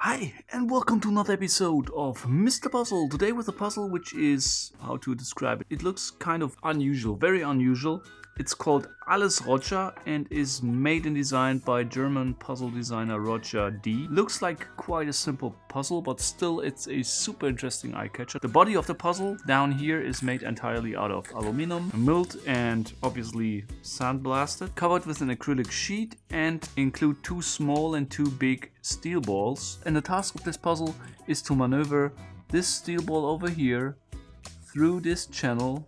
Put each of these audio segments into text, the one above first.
Hi, and welcome to another episode of Mr. Puzzle. Today with a puzzle which is, how to describe it? It looks kind of unusual, very unusual. It's called Alles Roger and is made and designed by German puzzle designer Roger D. Looks like quite a simple puzzle, but still it's a super interesting eye catcher. The body of the puzzle down here is made entirely out of aluminum, milled and obviously sandblasted, covered with an acrylic sheet, and include 2 small and 2 big steel balls. And the task of this puzzle is to maneuver this steel ball over here through this channel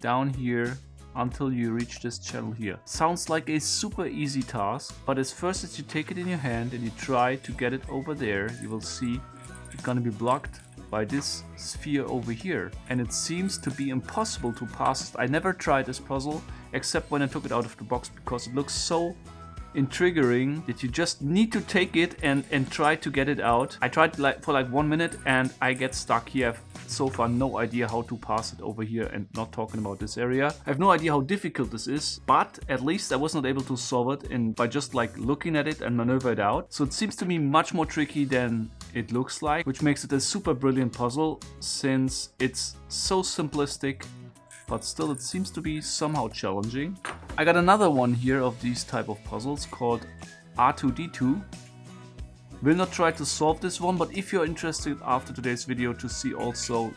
down here until you reach this channel here. Sounds like a super easy task, but as first as you take it in your hand and you try to get it over there, you will see it's gonna be blocked by this sphere over here, and it seems to be impossible to pass it. I never tried this puzzle except when I took it out of the box because it looks so intriguing that you just need to take it and try to get it out. I tried for like 1 minute and I get stuck here. I've so far no idea how to pass it over here, and not talking about this area. I have no idea how difficult this is, but at least I was not able to solve it by just like looking at it and maneuver it out. So it seems to me much more tricky than it looks like, which makes it a super brilliant puzzle since it's so simplistic, but still it seems to be somehow challenging. I got another one here of these type of puzzles called R2D2. Will not try to solve this one, but if you're interested after today's video to see also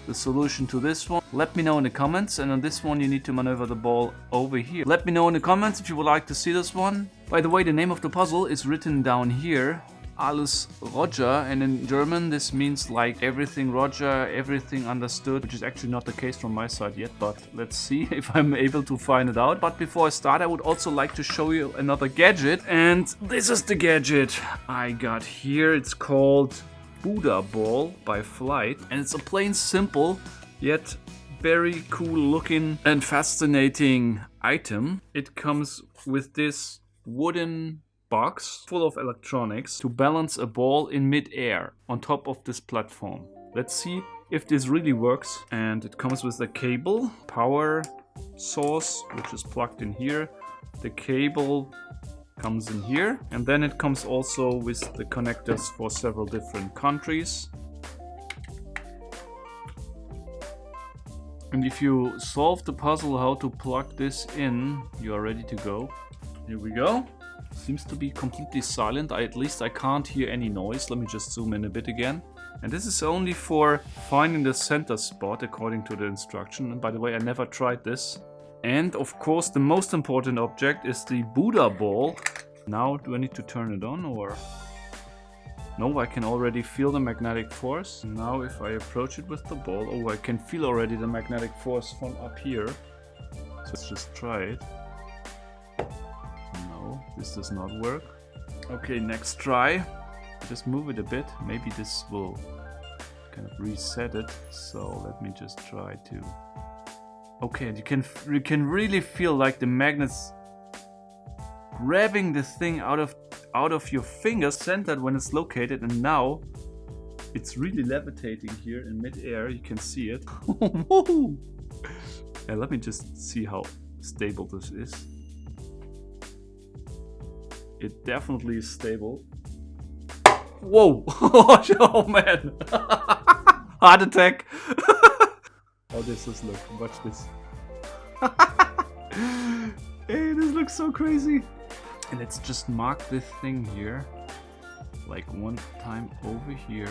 the solution to this one, let me know in the comments. And on this one you need to maneuver the ball over here. Let me know in the comments if you would like to see this one. By the way, the name of the puzzle is written down here, Alles Roger, and in German this means like everything Roger, everything understood, which is actually not the case from my side yet, but let's see if I'm able to find it out. But before I start, I would also like to show you another gadget, and this is the gadget I got here. It's called Buda ball by Flight, and it's a plain simple yet very cool looking and fascinating item. It comes with this wooden box full of electronics to balance a ball in mid-air on top of this platform. Let's see if this really works. And it comes with a cable, power source, which is plugged in here. The cable comes in here, and then it comes also with the connectors for several different countries. And if you solve the puzzle how to plug this in, you are ready to go. Here we go. Seems to be completely silent. At least I can't hear any noise. Let me just zoom in a bit again. And this is only for finding the center spot according to the instruction. And by the way, I never tried this. And of course the most important object is the Buda ball. Now do I need to turn it on, or? No, I can already feel the magnetic force. Now if I approach it with the ball, oh, I can feel already the magnetic force from up here. So let's just try it. This does not work. Okay, next try. Just move it a bit. Maybe this will kind of reset it. So let me just try to. Okay, and you can really feel like the magnets grabbing the thing out of your fingers, centered when it's located, and now it's really levitating here in mid-air. You can see it. Yeah, let me just see how stable this is. It definitely is stable. Whoa! Oh man! Heart attack! How does this look? Watch this. Hey, this looks so crazy! And let's just mark this thing here, like one time over here.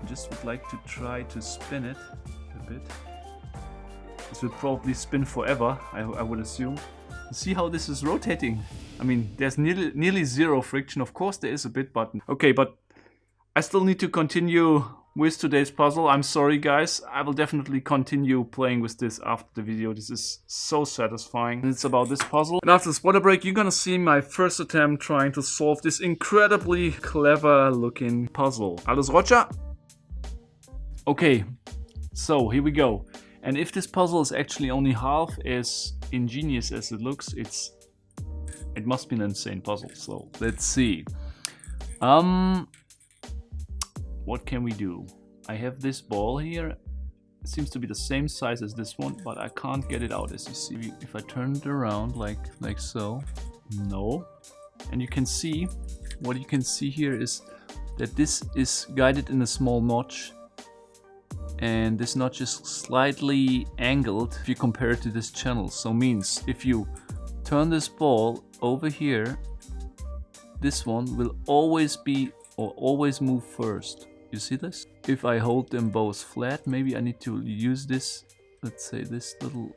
I just would like to try to spin it a bit. This will probably spin forever, I would assume. See how this is rotating. I mean, there's nearly zero friction. Of course there is a bit, but okay, but I still need to continue with today's puzzle. I'm sorry guys, I will definitely continue playing with this after the video. This is so satisfying. And it's about this puzzle. And after this water break, you're gonna see my first attempt trying to solve this incredibly clever looking puzzle. Alles Roger? Okay, so here we go. And if this puzzle is actually only half as ingenious as it looks, it must be an insane puzzle. So let's see. What can we do? I have this ball here. It seems to be the same size as this one, but I can't get it out, as you see. If I turn it around like so, no. And you can see, what you can see here is that this is guided in a small notch, and this notch is slightly angled if you compare it to this channel. So means if you turn this ball over here, this one will always be or always move first. You see this? If I hold them both flat, maybe I need to use this, let's say this little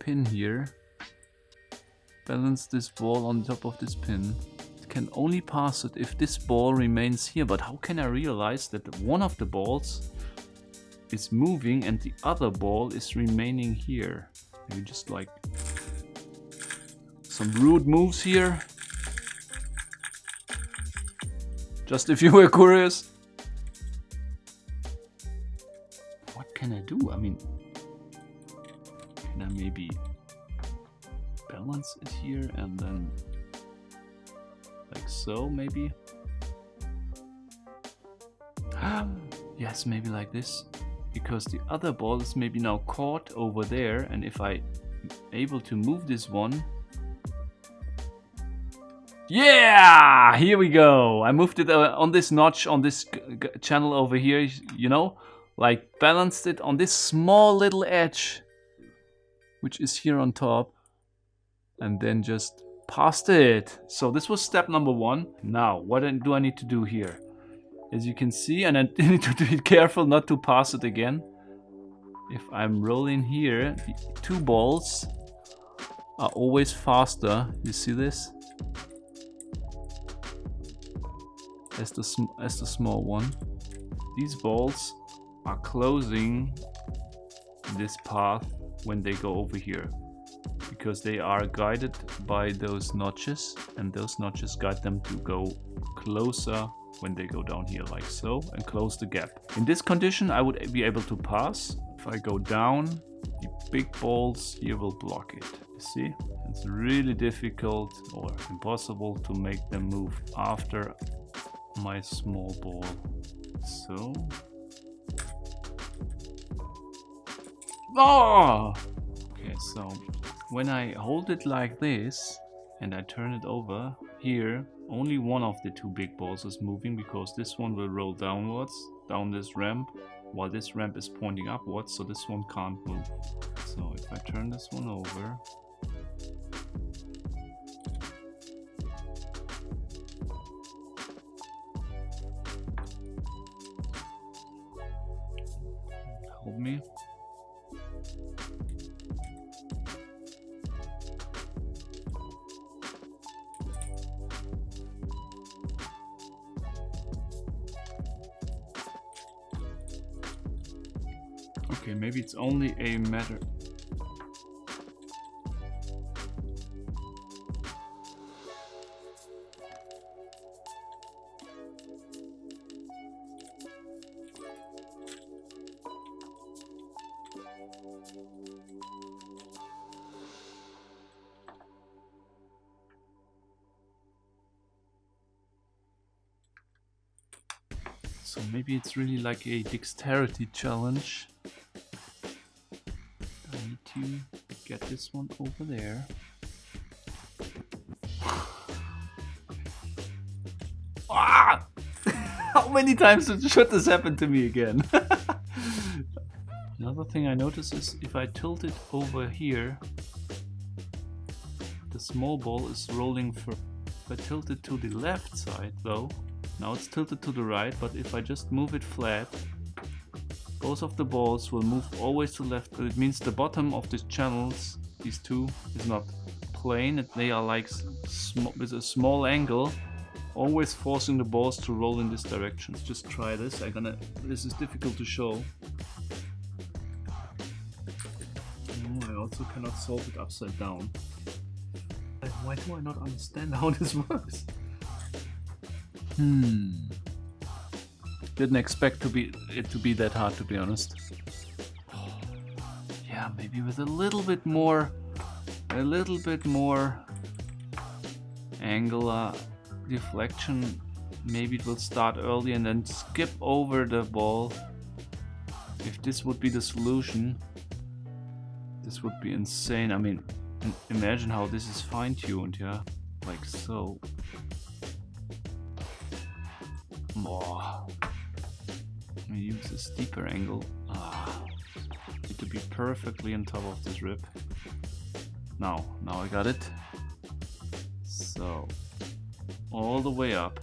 pin here, balance this ball on top of this pin. It can only pass it if this ball remains here. But how can I realize that one of the balls is moving and the other ball is remaining here? Maybe just like some rude moves here. Just if you were curious. What can I do? I mean, can I maybe balance it here and then like so maybe? Yes, maybe like this. Because the other ball is maybe now caught over there, and if I'm able to move this one. Yeah! Here we go! I moved it on this notch, on this channel over here, you know? Like balanced it on this small little edge, which is here on top. And then just passed it. So this was step number 1. Now, what do I need to do here? As you can see, and I need to be careful not to pass it again. If I'm rolling here, the 2 balls are always faster. You see this? As the small one. These balls are closing this path when they go over here, because they are guided by those notches, and those notches guide them to go closer when they go down here like so and close the gap. In this condition I would be able to pass. If I go down, the big balls here will block it. You see? It's really difficult or impossible to make them move after my small ball. So. Oh! Okay, so when I hold it like this and I turn it over here, only one of the 2 big balls is moving, because this one will roll downwards, down this ramp, while this ramp is pointing upwards, so this one can't move. So if I turn this one over, hold me. Okay, maybe it's only a matter. So maybe it's really like a dexterity challenge. I need to get this one over there. Ah! How many times should this happen to me again? Another thing I notice is if I tilt it over here, the small ball is rolling first. If I tilt it to the left side though, now it's tilted to the right, but if I just move it flat, both of the balls will move always to the left. But it means the bottom of the channels, these 2, is not plane. They are like with a small angle, always forcing the balls to roll in this direction. Let's just try this. This is difficult to show. I also cannot solve it upside down. Why do I not understand how this works? Didn't expect it to be that hard, to be honest. Yeah, maybe with a little bit more angular deflection, maybe it will start early and then skip over the ball. If this would be the solution, this would be insane. I mean, imagine how this is fine-tuned, yeah? Like so. Oh. Let me use a steeper angle. Need to be perfectly on top of this rib. Now I got it. So, all the way up.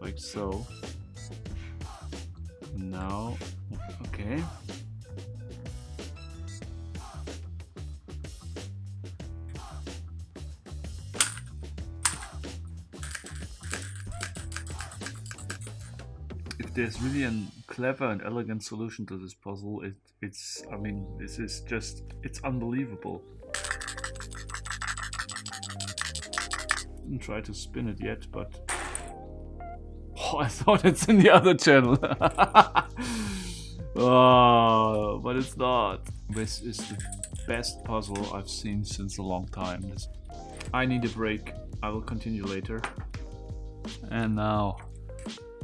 Like so. Now, okay. If there's really a clever and elegant solution to this puzzle, it's I mean, this is just, it's unbelievable. Didn't try to spin it yet, but oh, I thought it's in the other channel. Oh, but it's not. This is the best puzzle I've seen since a long time. I need a break. I will continue later. And now,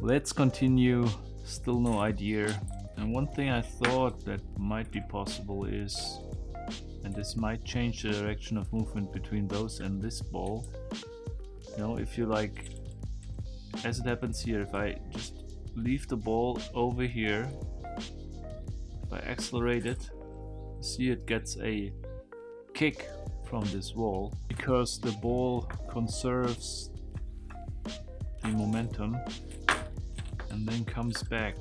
let's continue. Still no idea. And one thing I thought that might be possible is, and this might change the direction of movement between those and this ball. You know, if you like, as it happens here, if I just leave the ball over here, if I accelerate it, see it gets a kick from this wall because the ball conserves the momentum and then comes back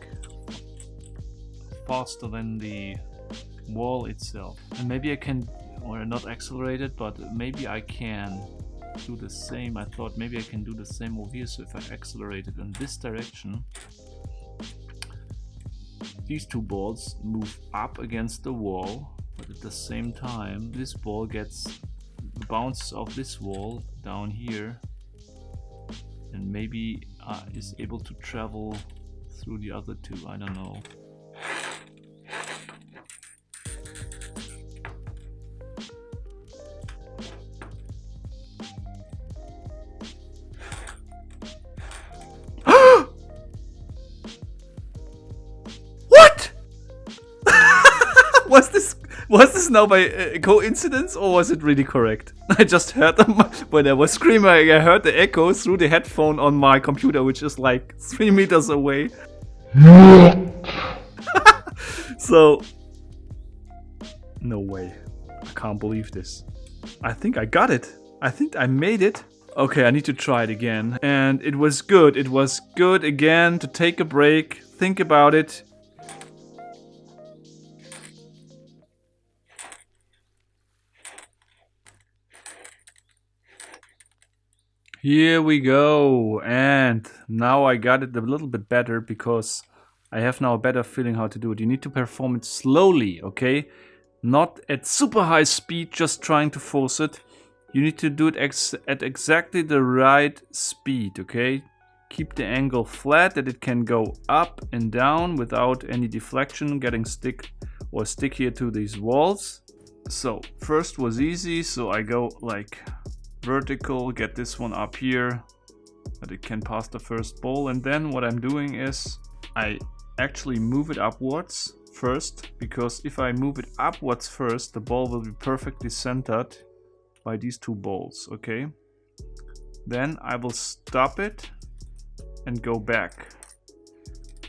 faster than the wall itself. And maybe I can, or not accelerate it, but maybe I can do the same. I thought maybe I can do the same over here. So if I accelerate it in this direction, these two balls move up against the wall, but at the same time this ball gets bounces off this wall down here and maybe is able to travel through the other two. I don't know. Was this now by coincidence or was it really correct? I just heard them when I was screaming. I heard the echo through the headphone on my computer, which is like 3 meters away. So, no way. I can't believe this. I think I got it. I think I made it. Okay, I need to try it again. And it was good. It was good again to take a break, think about it. Here we go, and now I got it a little bit better because I have now a better feeling how to do it. You need to perform it slowly, okay? Not at super high speed, just trying to force it. You need to do it at exactly the right speed, okay? Keep the angle flat, that it can go up and down without any deflection, getting stick here to these walls. So, first was easy, so I go like vertical, get this one up here, that it can pass the first ball, and then what I'm doing is I actually move it upwards first, because if I move it upwards first, the ball will be perfectly centered by these two balls, okay? Then I will stop it and go back.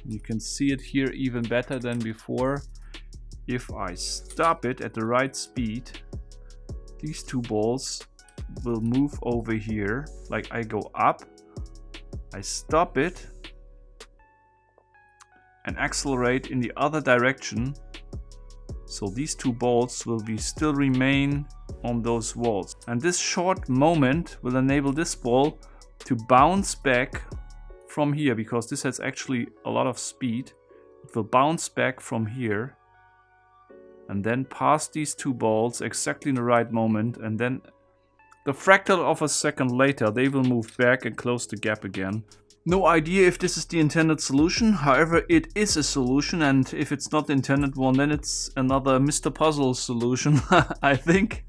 You can see it here even better than before. If I stop it at the right speed, these two balls will move over here. Like I go up, I stop it and accelerate in the other direction, so these two balls will still remain on those walls, and this short moment will enable this ball to bounce back from here, because this has actually a lot of speed. It will bounce back from here and then pass these two balls exactly in the right moment, and then the fractal of a second later, they will move back and close the gap again. No idea if this is the intended solution, however it is a solution, and if it's not the intended one, then it's another Mr.Puzzle solution, I think.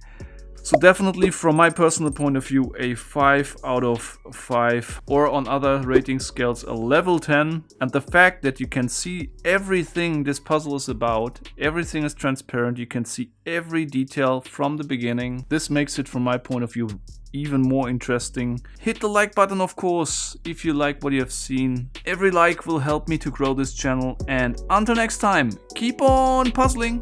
So definitely from my personal point of view, a 5 out of 5, or on other rating scales a level 10. And the fact that you can see everything this puzzle is about, everything is transparent, you can see every detail from the beginning. This makes it, from my point of view, even more interesting. Hit the like button, of course, if you like what you have seen. Every like will help me to grow this channel, and until next time, keep on puzzling!